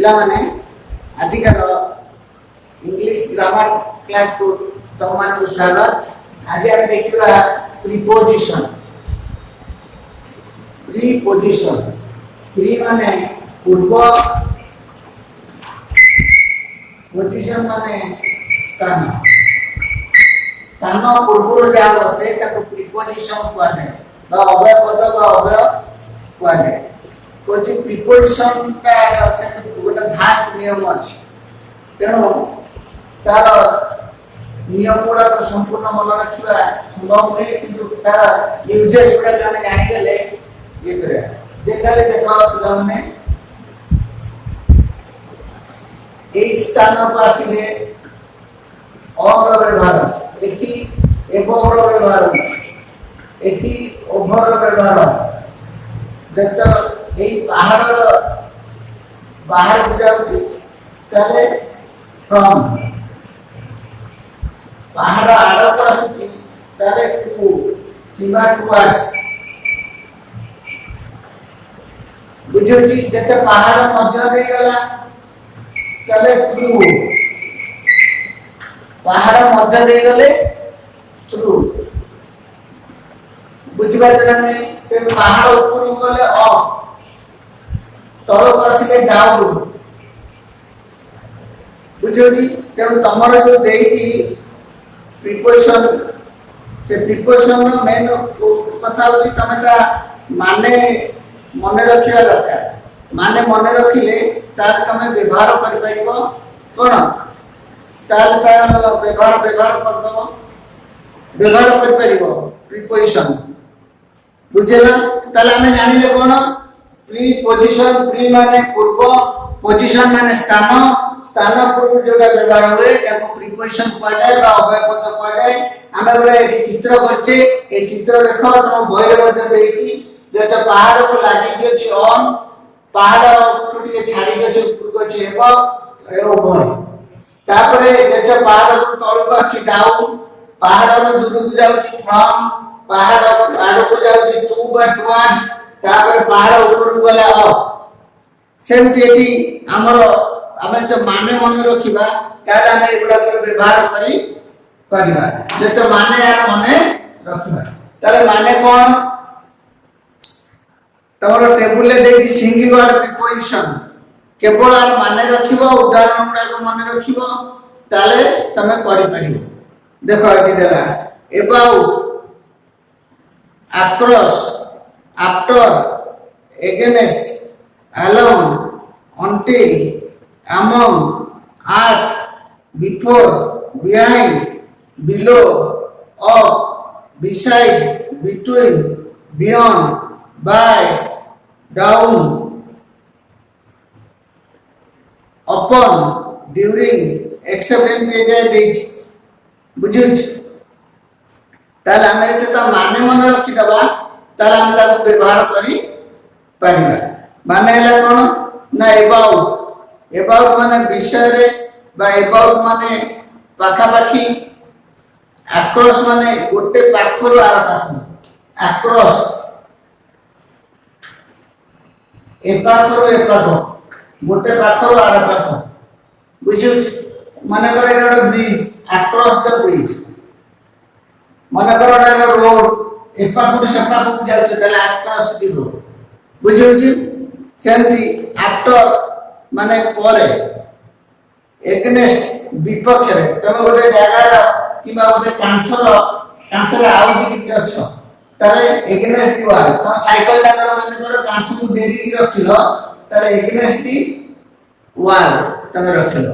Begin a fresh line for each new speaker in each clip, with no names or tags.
पिला माने आजिकार English grammar class को तुम मान स्वागत। आज आम देखा प्रीपोजिशन। प्रीपोजिशन प्री माने पूर्व, पोजिशन माने स्थान। स्थान पूर्व जहाँ बसे प्रीपोजिशन कहुए अव्यय पद अव्यय कहुए। कौन प्रीपोजिशन गोटे भास्ट नियम अच्छी तेणु तार नियम गुड़ा संपूर्ण मन रखा संभव नुहे कि तार यूजेस गुड़ा आम जानीगले ये जनरली देख पे स्थान को आसिले अर व्यवहार एटी एवं व्यवहार एटी ओभर व्यवहार जब यही पहाड़ बाहर को जाऊँगी फ्रॉम पहाड़ आड़ को आसुची टू किंबा टुवर्ड्स बुझुची जते पहाड़ मध्य दे गला थ्रू पहाड़ मध्य दे गले थ्रू बुझिबा जने पहाड़ ऊपर गले अप तल को आसिले डाउन बुझुची तेणु तुम जो देती प्रीपोजिशन से प्रीपोजिशन मेन कथा होची तमे ता माने मन रखिया दरकार। माने मन रखिले ताल तमे व्यवहार करि परिबो कोन ताल व्यवहार कर दो व्यवहार करि परिबो प्रीपोजिशन बुझेला। ताल हमें जानिले कोन प्रीपोजिशन प्री माने पूर्व, पोजिशन माने स्थान, स्थान पूर्व जोटा व्यवहार हुए ताको प्रीपोजिशन कहा जाए बा अव्यय पद कहा जाए। आमे बोले ए चित्र करछे ए चित्र देखो तुम बहिर मध्ये देइछि जेटा पहाड़ को लागि अछि ऑन पहाड़ को टिके छाडी अछि ऊपर को अछि एबो ओभर तापरे जेटा पहाड़ को तळ को अछि डाउन पहाड़ रो दूर को जाउछि फ्रॉम पहाड़ आड़ को जाउछि टू बा टुवर्ड्स तापरे पहाड़ ऊपर को गला अप सेमति एठी हमरो आमे जो माने मन रखिबा ताले आमे एगुडा कर व्यवहार करि परिबा जेतो माने यार मने रखिबा ताले माने कोन तमरो टेबुल ले देई सिंगल वर्ड प्रीपोजिशन केवल आर माने रखिबो उदाहरण गुडा को माने रखिबो ताले तमे करि परिबो। देखो एठी देला about across after against along until among at before behind below up beside between beyond by down upon during except एमते जाय देछि बुझुछ ताले हम एटा माने मन रखि दबा ताले हम ताको व्यवहार करि परिबा। माने हला कोन ना अबाउट माने विषय रे बा अबाउट माने पाखा पाखी अक्रॉस माने गोटे पाखरो आर पाखो अक्रॉस ए पाखरो गोटे पाखरो आर पाखो बुझुछ। माने करे एटा ब्रिज अक्रॉस द ब्रिज माने करे एटा रोड ए पाखरो से पाखो जाउछ तले अक्रॉस द रोड बुझुछ। सेमती आफ्टर माने परे एगनेस्ट विपक्ष रे तमे गोटे जगह किबा गोटे कांथर आउ कि अछ तारे एगनेस्ट वाल तो साइकिल टाकर माने करो कांथ को डेरी की रखिलो तारे एगनेस्ट दी वाल तमे रखिलो।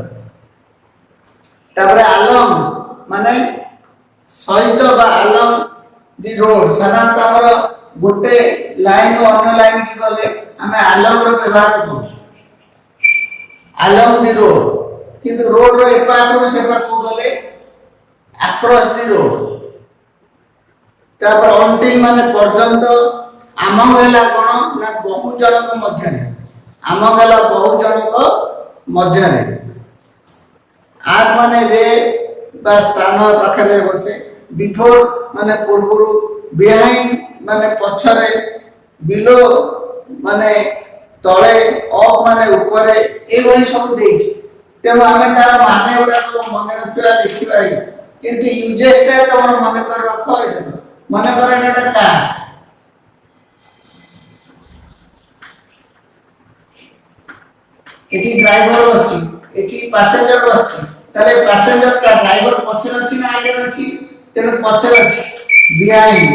तापरे अलोंग माने सहित बा अलोंग दी रोड साधारणतः हमर गोटे लाइन और अन्य लाइन की गले हमें अलोंग रो व्यवहार करू अलोंग दी रोड किंतु रोड रो एक पार्ट रो से पार्ट को गले अक्रॉस दी रोड। तापर अंटिल माने पर्यंत आमंग हला कोन ना बहु जनक मध्य रे आमंग हला बहु जनक मध्य रे आठ माने रे बा स्थान पाखरे बसे बिफोर माने पूर्वरु बिहाइंड माने पछरे बिलो माने तले अप माने ऊपर एभली सब देछि तेणु आमे तार माने गुडा मन रखिबा लिखिबा किंतु यूजेस टा तमर मन कर रखो मन कर एटा का एठी ड्राइवर बसछि एठी पैसेंजर बसछि ताले पैसेंजर का ड्राइवर पछे अछि ना आगे अछि तेणु पछे अछि बिहाइंड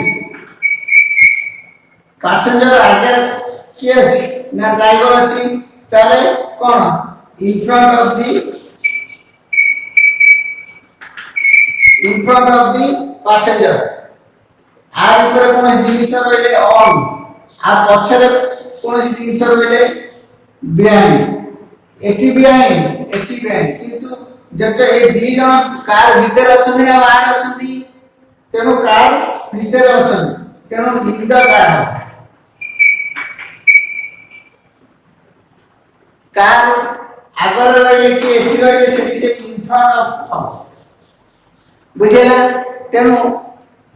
पैसेंजर आगे किए अछि ना ड्राइवर अछि ताले कोन in front of the passenger or ऊपर कोन जिनिस रहले ऑन आ पछरे कोन जिनिस रहले बिहाइंड एटी बिहाइंड किंतु जच ए दी जन कार भीतर अछन ना बाहर अछन तेणु कार भीतर अछन तेणु इन द कार आगर रहले कि एठी रहले सेठी से इन फ्रंट ऑफ बुझेला तेणु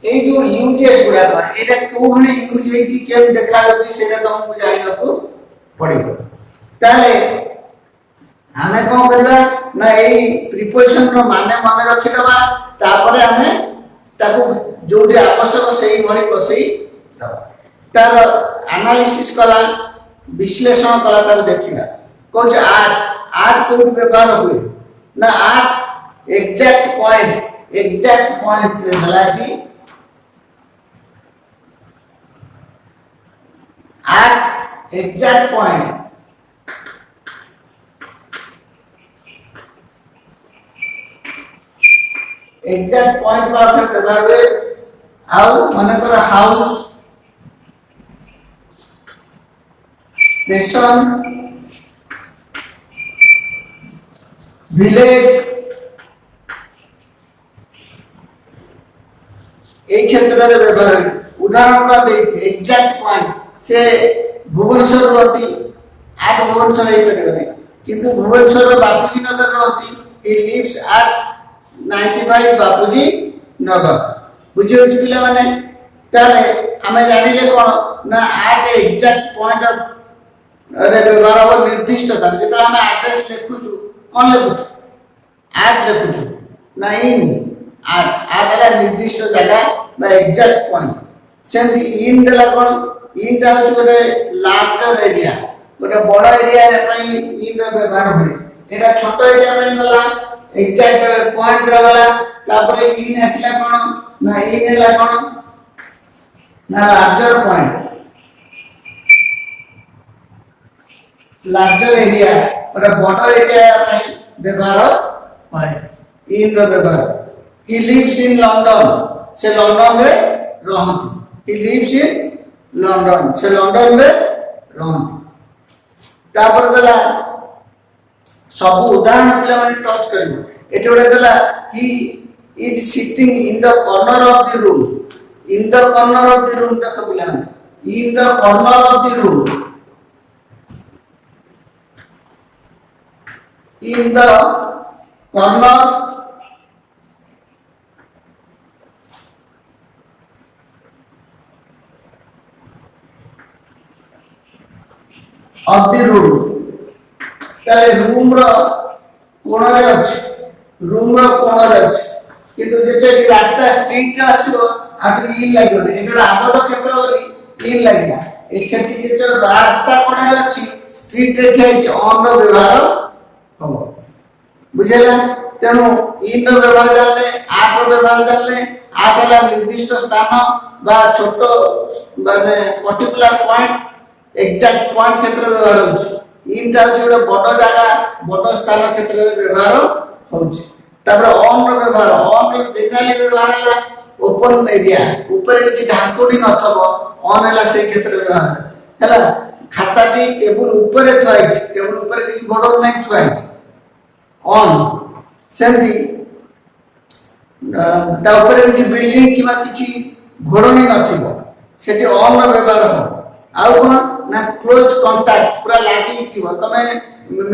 ए जो यूजेस गुडा कर एटा को भले यूज हेची केम देखा होती सेटा तुमको जानि नको पड़िबो ताले हमें कोन करबा ना ए प्रीपोजिशन रो माने मन रखि दबा तापरे हमें ताको जोडी आवश्यक सही भली बसई दबा तार एनालिसिस कला विश्लेषण कला तार देखिबा कोच आर्ट को व्यवहार हुए ना आर्ट एग्जैक्ट पॉइंट हला कि आर्ट एग्जैक्ट पॉइंट पर व्यवहार हुए आउ मन कर हाउस स्टेशन विलेज এই ক্ষেত্রে ব্যবহার হয় উদাহরণটা দেই এক্সাক্ট পয়েন্ট সে ভুবনেশ্বর রহতি আট ভুবনেশ্বর এই পারে কিন্তু ভুবনেশ্বর বাপুজি নগর রহতি হি লিভস আট 95 বাপুজি নগর বুঝি হচ্ছে পিলা মানে তাহলে আমি জানিলে কোন না আট এক্সাক্ট পয়েন্ট অফ রে ব্যবহার হব নির্দিষ্ট স্থান যেটা আমি অ্যাড্রেস লিখুছু কোন লিখুছু আট লিখুছু না ইন आठ निर्दिष्ट जगह बा एग्जैक्ट पॉइंट सेमती इन देला कोन इन टा होछ गोटे लार्जर एरिया गोटे बड़ एरिया पई इन रो व्यवहार होय एटा छोट एरिया पई गला एग्जैक्ट पॉइंट रहला तापरे इन आसला कोन ना इन हैला कोन ना लार्जर पॉइंट लार्जर एरिया गोटे बड़ एरिया पई व्यवहार होय इन रो व्यवहार he lives in London से लंदन में रहती he lives in London से लंदन में रहती तापर दला सब उदाहरण पिला माने टच करबो एटे ओडे दला he is sitting in the corner of the room देख पिला माने in the corner of the room in the corner of the room ताले रूम रो कोण रे अछि रूम रो कोण रे अछि किंतु जे रास्ता स्ट्रीट रे आसीबो आठ इन लागो एटा आबद क्षेत्र बोली इन लागिला ए सेठी जे रास्ता कोण रे अछि स्ट्रीट रे ठेई ऑन रो व्यवहार हबो बुझेला तेनु इन रो व्यवहार जानले आठ रो व्यवहार जानले आठ हला निर्दिष्ट स्थान बा छोटो माने पर्टिकुलर पॉइंट एग्जैक्ट पॉइंट क्षेत्र व्यवहार होउछ इन टा होउछ बड़ जगह बड़ स्थान क्षेत्र रे व्यवहार होउछ तापर ऑन रो व्यवहार ऑन रो जनरली व्यवहार हला ओपन एरिया ऊपर किछि ढांकुडी नथबो ऑन हला से क्षेत्र व्यवहार हला खाताटी टेबल ऊपर थुआई टेबल ऊपर किछि गोडो नै थुआई ऑन सेमती ता ऊपर किछि बिल्डिंग किबा किछि घोडोनी नथिबो सेठी ऑन रो व्यवहार हो आउ कोन ना क्लोज कांटेक्ट पूरा लागी थिबो तमे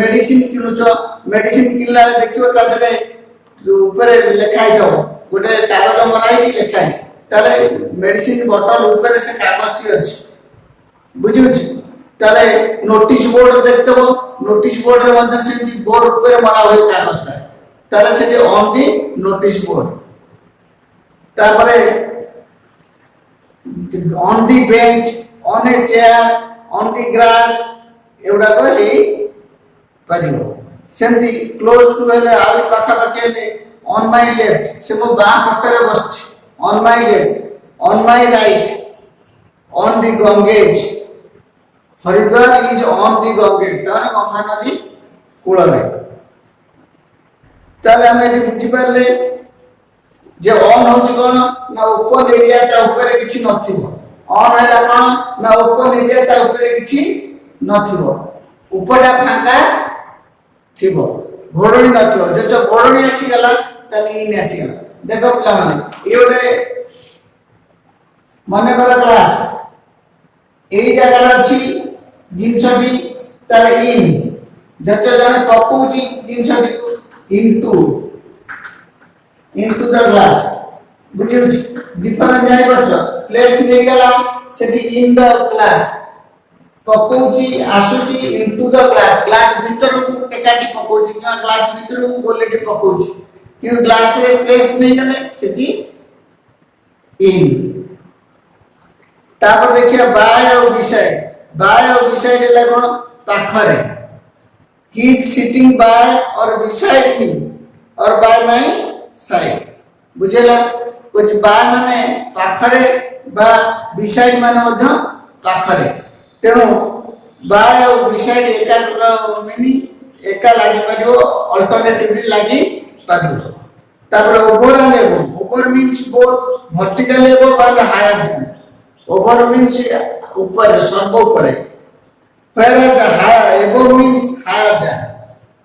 मेडिसिन किनुचो मेडिसिन किनला देखिबो ता देरे ऊपर लिखाई दो गोटे कागज मराई की लिखाई ताले मेडिसिन बोतल ऊपर से कागज टी अछि बुझुछ তাহলে নোটিশ বোর্ড দেখতে পাবো, নোটিশ বোর্ডের মধ্যে সেটি বোর্ড উপরে মারা হয় কাগজটা, তাহলে সেটি অন দি নোটিশ বোর্ড। তারপরে on the bench, on a chair, on the grass ଏଗୁଡ଼ାକ ହେଇପାରିବ। ସେମିତି କ୍ଲୋଜ୍ ଟୁ ହେଲେ ଆହୁରି ପାଖାପାଖି ହେଲେ ଅନ୍ ମାଇ ଲେଫ୍ଟ, ସେ ମୋ ବାଁ ପଟରେ ବସିଛି, on my left, on my right, on the Ganges, Haridwar is on the Ganges, ତାମାନେ ଗଙ୍ଗା ନଦୀ କୂଳରେ। ତାହେଲେ ଆମେ ଏଠି ବୁଝିପାରିଲେ ଯେ ଅନ୍ ହେଉଛି କ'ଣ ନା ଓପନ୍ ଏରିଆ, ତା ଉପରେ କିଛି ନଥିବ। ଅନ୍ ହେଲା କ'ଣ ନା ଓପନ୍ ଏରିଆ, ତା ଉପରେ କିଛି ନଥିବ, ଉପରଟା ଫାଙ୍କା ଥିବ, ଘୋଡ଼ଣୀ ନଥିବ। ଯଦି ଘୋଡ଼ଣୀ ଆସିଗଲା ତାହେଲେ ଇନ୍ ଆସିଗଲା। ଦେଖ ପିଲାମାନେ, ଇଏ ଗୋଟେ ମନେକର କ୍ଲାସ, ଏଇ ଜାଗାରେ ଅଛି ଜିନିଷଟି, ତାହେଲେ ଇନ୍। ଯଦି ଜଣେ ପକଉଛି ଜିନିଷଟିକୁ ଇନଟୁ ଦ ଗ୍ଲାସ, ବୁଝିଉଛି ଡିଫରେନ୍ସ ଜାଣିପାରୁଛ? ପ୍ଲେସ୍ ନେଇଗଲା ସେଠି ଇନ୍ ଦ ଗ୍ଲାସ, ପକଉଛି ଆସୁଛି ଇନଟୁ ଦ ଗ୍ଲାସ, ଗ୍ଲାସ ଭିତରକୁ ଟେକାଟି ପକଉଛି କିମ୍ବା ଗ୍ଲାସ ଭିତରକୁ ଗୋଲେଟି ପକଉଛି, କିନ୍ତୁ ଗ୍ଲାସରେ ପ୍ଲେସ୍ ନେଇଗଲେ ସେଠି ଇନ୍। ତାପରେ ଦେଖିବା ବାୟ ଆଉ ବିସାଇଡ। ବାୟ ଆଉ ବିସାଇଡ ହେଲା କ'ଣ? ପାଖରେ। ହି ଇଜ ସିଟିଂ ବାୟ ଅର ବିସାଇଡ ମି ଅର ବାୟ ମାଇ ସାଇଡ। ବୁଝିଲା? କହୁଛି ବାୟ ମାନେ ପାଖରେ ବା ବିସାଇଡ ମାନେ ମଧ୍ୟ ପାଖରେ। ତେଣୁ ବାୟ ଆଉ ବିସାଇଡ ଏକା ମିନିଂ ଏକା ଲାଗିପାରିବ, ଅଲ୍ଟରନେଟିଭଲି ଲାଗିପାରିବ। ତାପରେ over and above. Over means both vertical above and higher than. Over means ऊपर, सर्व ऊपर, whereas higher above means higher than।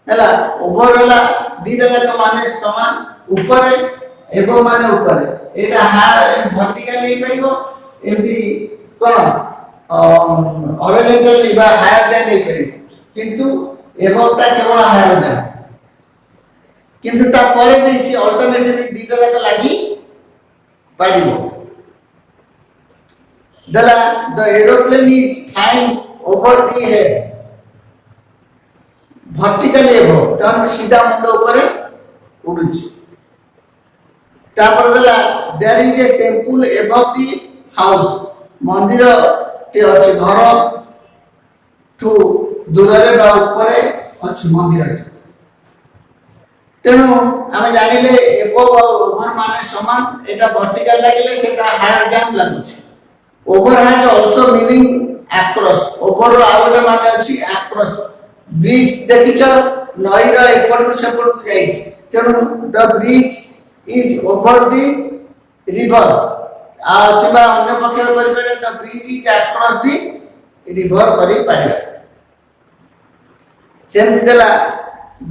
हैला ओवर हैला दीटा जाक माने समान, ऊपर एबो माने ऊपर, एटा हायर वर्टिकल हे परिबो, एमती कोन हॉरिजॉन्टली बा हायर देन हे परिबो, किंतु एबोटा केवल हायर देन, किंतु ता परे देछि अल्टरनेटिवली दीटा जाक लागि परिबो। The aeroplane is flying over the head, vertically above, तान सीधा मुंड ऊपर उड़ुछि। तापर देला there is a temple above the house, मंदिर टे अछि, घर ठू दूररे बा ऊपर अछि मंदिर। तेणु आमे जानिले एबव ओभर माने समान, एटा वर्टिकल लागिले सेटा हायर देन लागुछि। Over has also meaning across. Over out माने अछि अक्रॉस। ब्रिज देखिछ, नई रो एपट सेपट को जाई, तेणु the bridge is over the river. आ किबा अन्य पक्षर करि पारे the bridge is across the river करि पारे। सेम दिला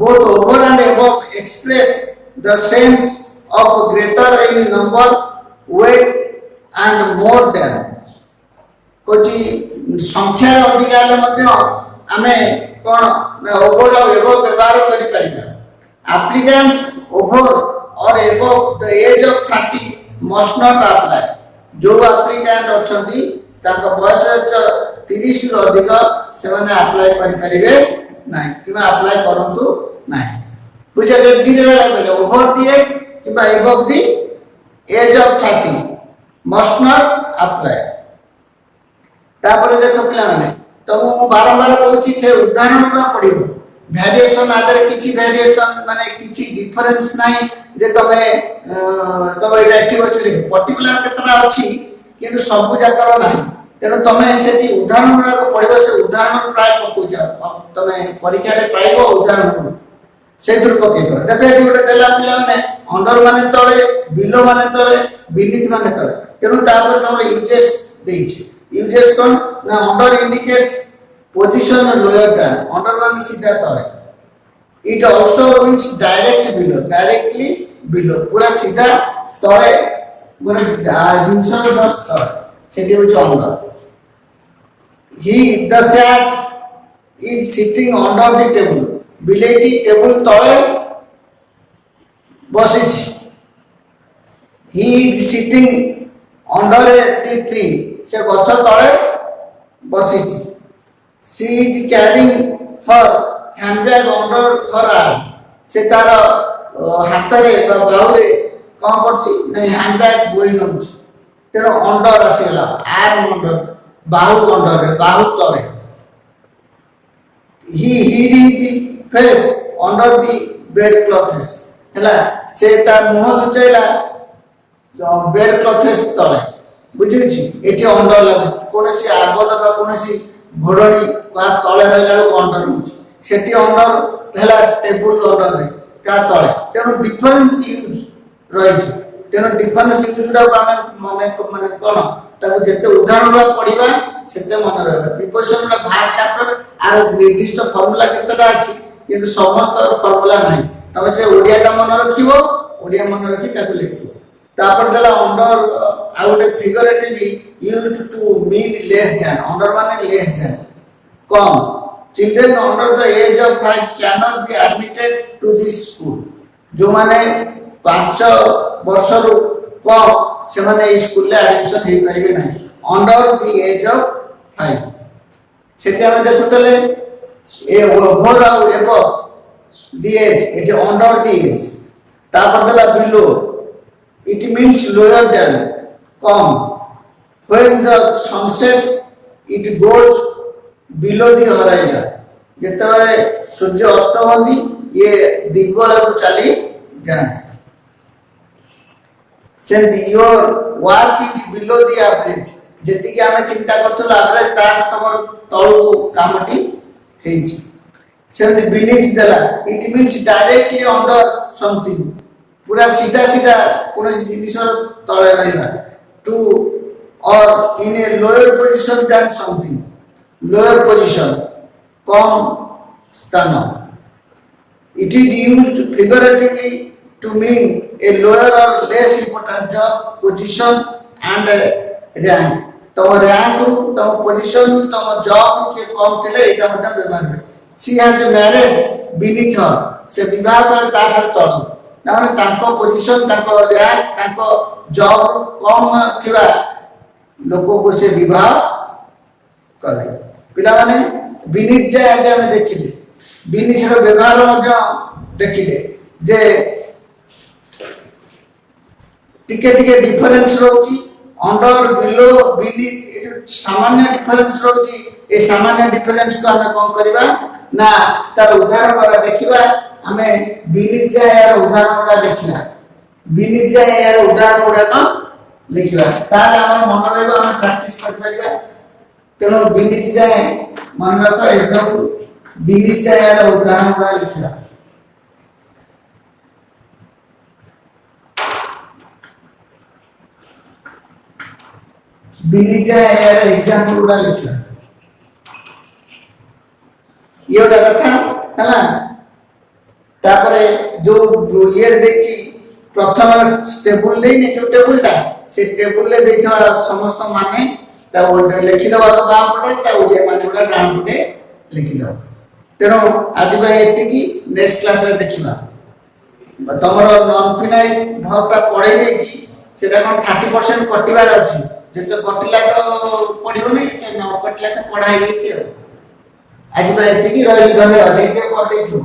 both over and above express the sense of greater in number, weight and more than. कोची संख्या अधिक हेले मध्य आमे कोन ना ओवर और एबव व्यवहार करि परिबा। एप्लीकेंट्स ओवर और above the age of 30 must not apply. जो एप्लीकेंट अछंती ताका बयस 30 रु अधिक से माने अप्लाई करि परिबे नाही, किबा अप्लाई करंतु नाही। बुझा जल्दी रे लागबे ओवर द एज किबा above the age of 30 must not apply. तापर देखो पिला माने तो मु बारंबार कहूची से उदाहरणटा पडिबो, वेरिएशन आदर किछि वेरिएशन माने किछि डिफरेंस नाही जे तमे एटा एक्टिव अछि पर्टिकुलर केतरा अछि किंतु सब जाकर नाही। तेनो तमे सेठी उदाहरणटा पडिबो, से उदाहरण प्राय पकोछ तमे परीक्षा रे पाइबो उदाहरण से दुर पकेतो। देखो एटी गोटे देला पिला माने अंडर माने तळे, बिलो माने तळे, बिनीथ माने तळे। तेनो तापर तमे यूजेस देछि। यूजेस कौन ना under indicates position lower than, under मान सीधा तले। It also means direct below, directly below, पूरा सीधा तले गोटे जिंस जस्ट तले, सेठी हो under. He the cat is sitting under the table, बिलेटी टेबल तले बसिछ। He is sitting under the tree, से गछ तले बसिछि। She is carrying her handbag under her arm से तार हाथ में बाहुरे कौन कर हैंडबैग बोई नौ तेणु अंडर आसगला आर्म अंडर बाहु अंडर बाहु तले ही hid his face under the bed clothes हैला से तार मुह लुचाइला बेड क्लथेस तले बुझी एटी अंडर लगे कौन सी आबद बा कौन सी घोड़नी का तले रहा अंडर होती अंडर है टेबुल अंडर रे का तले तेणु डिफरेन्स यूज रही तेणु डिफरेन्स यूज मन माने कौन ताको जिते उदाहरण पढ़ा से मन रहा प्रिपोजिशन भास्ट चैप्टर आर निर्दिष्ट फर्मुला केतटा अच्छी किंतु समस्त फर्मुला नहीं तब से ओडियाटा मन रखिबो ओडिया मन रखी ताको लिखिबो तापर देला अंडर आ गोटे figuratively used to mean less than under माने लेस देन कम children under the age of 5 can not be admitted to this school जो माने 5 वर्ष रु कम से माने इस स्कूल ले एडमिशन हे परिबे नाही अंडर द एज ऑफ 5 सेठी हम देखुतले ए ओभर आ above the age it under the age तापर देला below it means lower than come when the sun sets it goes below the horizon जेतेबेले सूर्य अस्त होती ये दिग्बल को चली जाए sent your work is below the average जेति कि हमें चिंता करथला एवरेज तार तमर तळु कामटी हेछि सेंट बीनीथ देला it means directly under something पूरा सीधा सीधा कौन जिनिस तले रहा to or in a lower position than something lower position कम स्थान it is used figuratively to mean a lower or less important job position and rank तुम रैंक तुम पोजिशन तुम जॉब के कम थे यहाँ व्यवहार हुए सी हैज मैरिड बीनीथ हर से विवाह करे तार तल ना तांको पोजीशन तांको रैंक तांको जॉब कम थिबा लोको को से विवाह करे पिला माने विनीत जे आज हम देखिले विनीत रो व्यवहार मध्य देखिले जे टिके टिके डिफरेंस रोची अंडर बिलो विनीत सामान्य डिफरेंस रोची ए सामान्य डिफरेंस को हम कोन करबा ना तार उदाहरण वाला देखिबा हमें बीनीत जाय उदाहरण गुड़ा देखिबा बीनीत जाय उदाहरण गुड़ा को लिखिबा ताले हमर मन रहबा हम प्रैक्टिस कर परिबा तेनो बीनीत जाय मन रख एकदम बीनीत जाय उदाहरण गुड़ा लिखिबा बीनीत जाय एग्जांपल गुड़ा लिखिबा ये कथा हला तापरे जो ये देछि प्रथम टेबुल देनी जो टेबुलटा से टेबुल ले देथवा समस्त माने ता लिखि दबा तो बाम पटे ता ओजे माने ओडा डाउन पटे लिखि दबा तेनो आज भाई एति की नेक्स्ट क्लास रे देखिबा तमरो नॉन फिनाइल भागटा पढै देछि सेटा कोन 30% कटिबार अछि जे तो कटिला तो पढिबो नै जे न कटिला तो पढाई देछि आज भाई एति की रही धन्यवाद देखे पढै छु।